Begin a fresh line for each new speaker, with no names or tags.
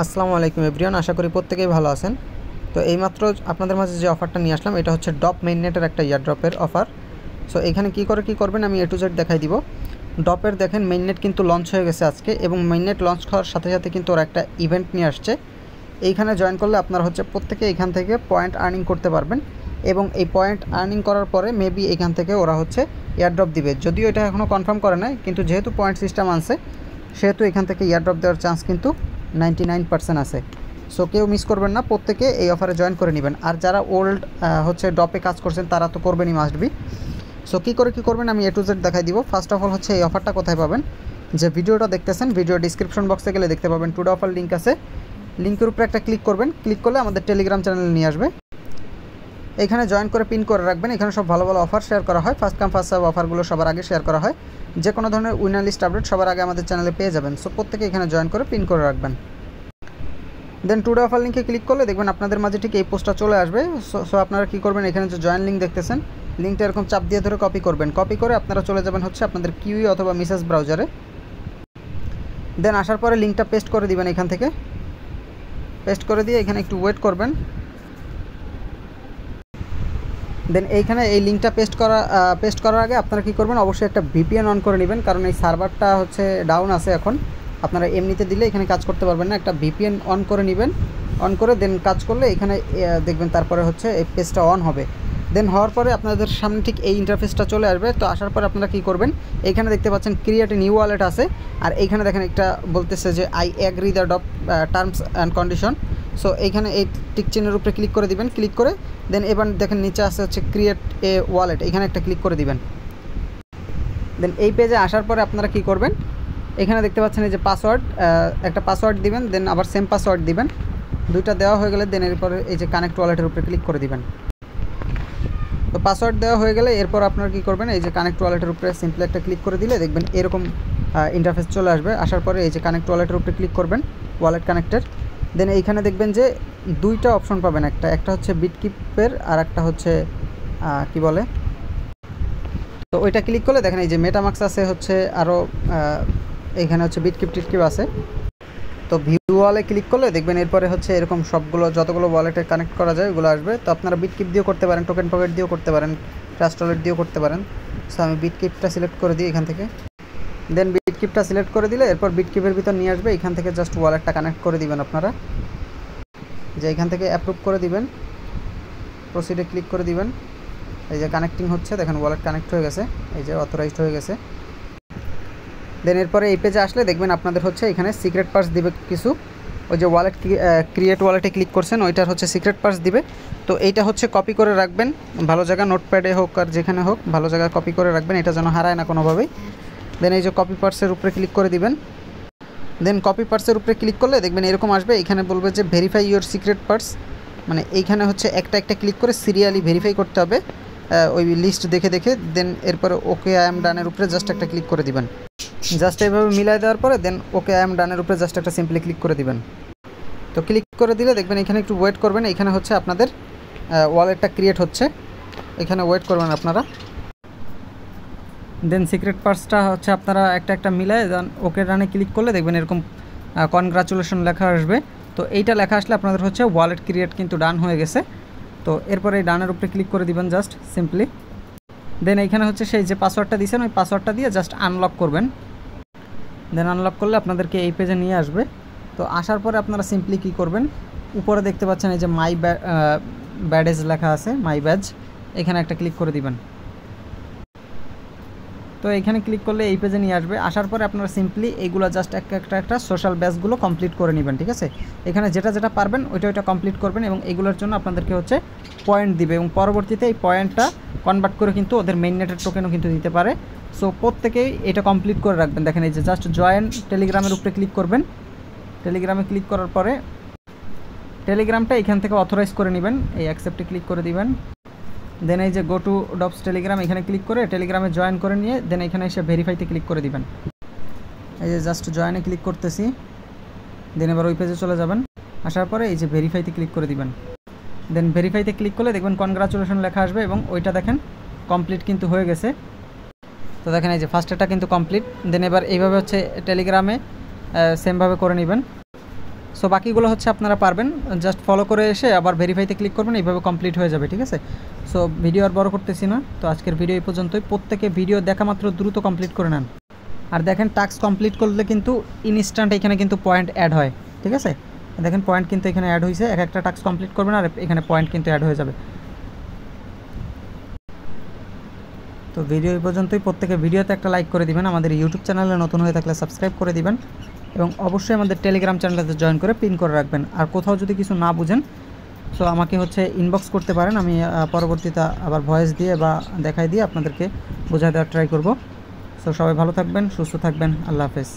আসসালামু আলাইকুম এভরিওয়ান, আশা করি প্রত্যেকেই ভালো আছেন। তো এইমাত্র আপনাদের মাঝে যে অফারটা নিয়ে আসলাম এটা হচ্ছে ডপ মেইননেটের একটা ইয়ারড্রপের অফার। সো এখানে কী করবেন আমি A to Z দেখাই দিব। ডপের দেখেন মেইননেট কিন্তু লঞ্চ হয়ে গেছে আজকে, এবং মেইননেট লঞ্চ হওয়ার সাথে সাথে কিন্তু ওরা একটা ইভেন্ট নিয়ে আসছে। এইখানে জয়েন করলে আপনারা হচ্ছে প্রত্যেকে এখান থেকে পয়েন্ট আর্নিং করতে পারবেন, এবং এই পয়েন্ট আর্নিং করার পরে মেবি এখান থেকে ওরা হচ্ছে এয়ারড্রপ দিবে। যদিও এটা এখনও কনফার্ম করে নাই, কিন্তু যেহেতু পয়েন্ট সিস্টেম আনছে সেহেতু এখান থেকে এয়ারড্রপ দেওয়ার চান্স কিন্তু 99% আছে। সো কেউ মিস করবেন না, প্রত্যেকে এই অফারে জয়েন করে নেবেন। আর যারা ওল্ড হচ্ছে ডপে কাজ করছেন তারা তো করবেনই, মাস্ট বি। সো কী করবেন আমি A to Z দেখাই দিব। ফার্স্ট অফ অল হচ্ছে এই অফারটা কোথায় পাবেন, যে ভিডিওটা দেখতেছেন ভিডিও ডিসক্রিপশন বক্সে গেলে দেখতে পাবেন টুডে অফার লিঙ্ক আছে। লিঙ্কের উপরে একটা ক্লিক করবেন, ক্লিক করলে আমাদের টেলিগ্রাম চ্যানেলে নিয়ে আসবে। এখানে জয়েন করে পিন করে রাখবেন। এখানে সব ভালো ভালো অফার শেয়ার করা হয়, ফার্স্ট কাম ফার্স্ট সার্ভ অফারগুলো সবার আগে শেয়ার করা হয়। যে কোনো ধরনের উইনার লিস্ট আপডেট সবার আগে আমাদের চ্যানেলে পেয়ে যাবেন। সো প্রত্যেকে এখানে জয়েন করে পিন করে রাখবেন। দেন টুডে অফার লিঙ্কে ক্লিক করলে দেখবেন আপনাদের মাঝে ঠিক এই পোস্টটা চলে আসবে। সো আপনারা কী করবেন, এখানে যে জয়েন লিঙ্ক দেখতেছেন লিঙ্কটা এরকম চাপ দিয়ে ধরে কপি করবেন। কপি করে আপনারা চলে যাবেন হচ্ছে আপনাদের কিউই অথবা মেসেজ ব্রাউজারে। দেন আসার পরে লিঙ্কটা পেস্ট করে দিবেন। এখান থেকে পেস্ট করে দিয়ে এখানে একটু ওয়েট করবেন। দেন এইখানে এই লিঙ্কটা পেস্ট করার আগে আপনারা কী করবেন, অবশ্যই একটা VPN অন করে নেবেন, কারণ এই সার্ভারটা হচ্ছে ডাউন আছে এখন। আপনারা এমনিতে দিলে এখানে কাজ করতে পারবেন না। একটা VPN অন করে নেবেন, অন করে দেন কাজ করলে এখানে দেখবেন তারপরে হচ্ছে এই পেজটা অন হবে। দেন হওয়ার পরে আপনাদের সামনে ঠিক এই ইন্টারফেসটা চলে আসবে। তো আসার পরে আপনারা কী করবেন, এইখানে দেখতে পাচ্ছেন ক্রিয়েট এ নিউ ওয়ালেট আছে, আর এইখানে দেখেন একটা বলতেছে যে I agree the depth terms and condition. So এইখানে এই টিক চিহ্নের উপরে ক্লিক করে দিবেন। ক্লিক করে দেন এবার দেখেন নিচে আছে হচ্ছে ক্রিয়েট এ ওয়ালেট, এখানে একটা ক্লিক করে দিবেন। দেন এই পেজে আসার পরে আপনারা কী করবেন, এখানে দেখতে পাচ্ছেন এই যে পাসওয়ার্ড, একটা পাসওয়ার্ড দিবেন, দেন আবার সেম পাসওয়ার্ড দিবেন। দুইটা দেওয়া হয়ে গেলে দেন এরপরে এই যে কানেক্ট ওয়ালেটের উপরে ক্লিক করে দিবেন। তো পাসওয়ার্ড দেওয়া হয়ে গেলে এরপর আপনারা কী করবেন, এই যে কানেক্ট ওয়ালেটের উপরে সিম্পলি একটা ক্লিক করে দিলে দেখবেন এরকম ইন্টারফেস চলে আসবে। আসার পরে এই যে কানেক্ট ওয়ালেটের উপরে ক্লিক করবেন, ওয়ালেট কানেক্টের। দেন এইখানে দেখবেন যে দুইটা অপশন পাবেন, একটা হচ্ছে বিটকিপের আর একটা হচ্ছে কি বলে, তো ওইটা ক্লিক করলে দেখেন এই যে মেটামাক্স আছে হচ্ছে আরও এইখানে হচ্ছে বিটকিপ টিটকিপ আছে। তো ভিউ ওয়ালে ক্লিক করলে দেখবেন এরপরে হচ্ছে এরকম সবগুলো যতগুলো ওয়ালেটে কানেক্ট করা যায় ওগুলো আসবে। তো আপনারা বিটকিপ দিয়েও করতে পারেন, টোকেন পকেট দিয়েও করতে পারেন, ট্রাস্ট ওয়ালেট দিয়েও করতে পারেন। সো আমি বিটকিপটা সিলেক্ট করে দিই এখান থেকে। দেন বিটকিপটা সিলেক্ট করে দিলে এরপর বিটকিপের ভিতর নিয়ে আসবে। এখান থেকে জাস্ট ওয়ালেটটা কানেক্ট করে দিবেন আপনারা, যে এখান থেকে অ্যাপ্রুভ করে দিবেন, প্রসিডে ক্লিক করে দিবেন। এই যে কানেক্টিং হচ্ছে, দেখেন ওয়ালেট কানেক্ট হয়ে গেছে, এই যে অথরাইজড হয়ে গেছে। দেন এরপরে এই পেজে আসলে দেখবেন আপনাদের হচ্ছে এখানে সিক্রেট পার্স দিবে কিছু। ওই যে ওয়ালেট ক্রিয়েট ওয়ালেটে ক্লিক করছেন ওইটার হচ্ছে সিক্রেট পার্স দিবে। তো এইটা হচ্ছে কপি করে রাখবেন ভালো জায়গা, নোটপ্যাডে হোক আর যেখানে হোক ভালো জায়গায় কপি করে রাখবেন, এটা যেন হারায় না কোনোভাবেই। দেন এই যে কপি পার্সের উপরে ক্লিক করে দিবেন। দেন কপি পার্সের উপরে ক্লিক করলে দেখবেন এরকম আসবে, এখানে বলবে যে ভেরিফাই ইউর সিক্রেট পার্স, মানে এইখানে হচ্ছে একটা একটা ক্লিক করে সিরিয়ালি ভেরিফাই করতে হবে ওই লিস্ট দেখে দেখে। দেন এরপরে ওকে আই এম ডানের উপরে জাস্ট একটা ক্লিক করে দিবেন। জাস্ট এইভাবে মিলাই দেওয়ার পরে দেন ওকে আই এম ডানের উপরে জাস্ট একটা সিম্পলি ক্লিক করে দিবেন। তো ক্লিক করে দিলে দেখবেন এখানে একটু ওয়েট করবেন, এখানে হচ্ছে আপনাদের ওয়ালেটটা ক্রিয়েট হচ্ছে, এখানে ওয়েট করবেন আপনারা। দেন সিক্রেট পার্সটা হচ্ছে আপনারা একটা একটা মিলায় দেন ওকে ডানে ক্লিক করলে দেখবেন এরকম কনগ্রাচুলেশন লেখা আসবে। তো এইটা লেখা আসলে আপনাদের হচ্ছে ওয়ালেট ক্রিয়েট কিন্তু ডান হয়ে গেছে। তো এরপরে এই ডানের উপরে ক্লিক করে দিবেন জাস্ট সিম্পলি। দেন এইখানে হচ্ছে সেই যে পাসওয়ার্ডটা দিয়েছেন ওই পাসওয়ার্ডটা দিয়ে জাস্ট আনলক করবেন। দেন আনলক করলে আপনাদেরকে এই পেজে নিয়ে আসবে। তো আসার পরে আপনারা সিম্পলি কী করবেন, উপরে দেখতে পাচ্ছেন এই যে মাই ব্যাডেজ লেখা আছে, মাই ব্যাজ, এখানে একটা ক্লিক করে দিবেন। তো এখানে ক্লিক করলে এই পেজে নিয়ে আসবে। আসার পরে আপনারা সিম্পলি এইগুলো জাস্ট একটা সোশ্যাল ব্যাচগুলো কমপ্লিট করে নেবেন, ঠিক আছে। এখানে যেটা যেটা পারবেন ওইটা কমপ্লিট করবেন, এবং এগুলোর জন্য আপনাদেরকে হচ্ছে পয়েন্ট দিবে, এবং পরবর্তীতে এই পয়েন্টটা কনভার্ট করে কিন্তু ওদের মেইন নেটের টোকেনও কিন্তু দিতে পারে। সো প্রত্যেকেই এটা কমপ্লিট করে রাখবেন। দেখেন এই যে জাস্ট জয়েন টেলিগ্রামের উপরে ক্লিক করবেন। টেলিগ্রামে ক্লিক করার পরে টেলিগ্রামটা এখান থেকে অথরাইজ করে নেবেন, এই অ্যাকসেপ্টে ক্লিক করে দিবেন। দেন এই যে গো টু ডপস টেলিগ্রাম এখানে ক্লিক করে টেলিগ্রামে জয়েন করে নিয়ে দেন এখানে এসে ভেরিফাইতে ক্লিক করে দিবেন। এই যে জাস্ট জয়েনে ক্লিক করতেছি, দেন এবার ওই পেজে চলে যাবেন। আসার পরে এই যে ভেরিফাইতে ক্লিক করে দিবেন। দেন ভেরিফাইতে ক্লিক করলে দেখবেন কনগ্রাচুলেশন লেখা আসবে, এবং ওইটা দেখেন কমপ্লিট কিন্তু হয়ে গেছে। তো দেখেন এই যে ফার্স্টটা কিন্তু কমপ্লিট। দেন এবার এইভাবে হচ্ছে টেলিগ্রামে সেমভাবে করে নেবেন। সো বাকিগুলো হচ্ছে আপনারা পারবেন, জাস্ট ফলো করে এসে আবার ভেরিফাইতে ক্লিক করবেন, এইভাবে কমপ্লিট হয়ে যাবে, ঠিক আছে। সো ভিডিও আর বড় করতেছি না, তো আজকের ভিডিও এই পর্যন্তই। প্রত্যেকে ভিডিও দেখা মাত্র দ্রুত কমপ্লিট করে নেন। আর দেখেন টাস্ক কমপ্লিট করলে কিন্তু ইনস্ট্যান্ট এখানে কিন্তু পয়েন্ট অ্যাড হয়, ঠিক আছে। দেখেন পয়েন্ট কিন্তু এখানে অ্যাড হয়েছে, এক একটা টাস্ক কমপ্লিট করবেন আর এখানে পয়েন্ট কিন্তু অ্যাড হয়ে যাবে। তো ভিডিও এই পর্যন্তই। প্রত্যেকে ভিডিওতে একটা লাইক করে দিবেন, আমাদের ইউটিউব চ্যানেলে নতুন হয়ে থাকলে সাবস্ক্রাইব করে দিবেন এবং অবশ্যই আমাদের টেলিগ্রাম চ্যানেলটাতে জয়েন করে পিন করে রাখবেন। আর কোথাও যদি কিছু না বুঝেন তো আমাকে হচ্ছে ইনবক্স করতে পারেন, আমি পরবর্তীতে আবার ভয়েস দিয়ে বা দেখাই দিয়ে আপনাদেরকে বোঝায় দেওয়ার ট্রাই করব। সো সবাই ভালো থাকবেন, সুস্থ থাকবেন, আল্লাহ হাফেজ।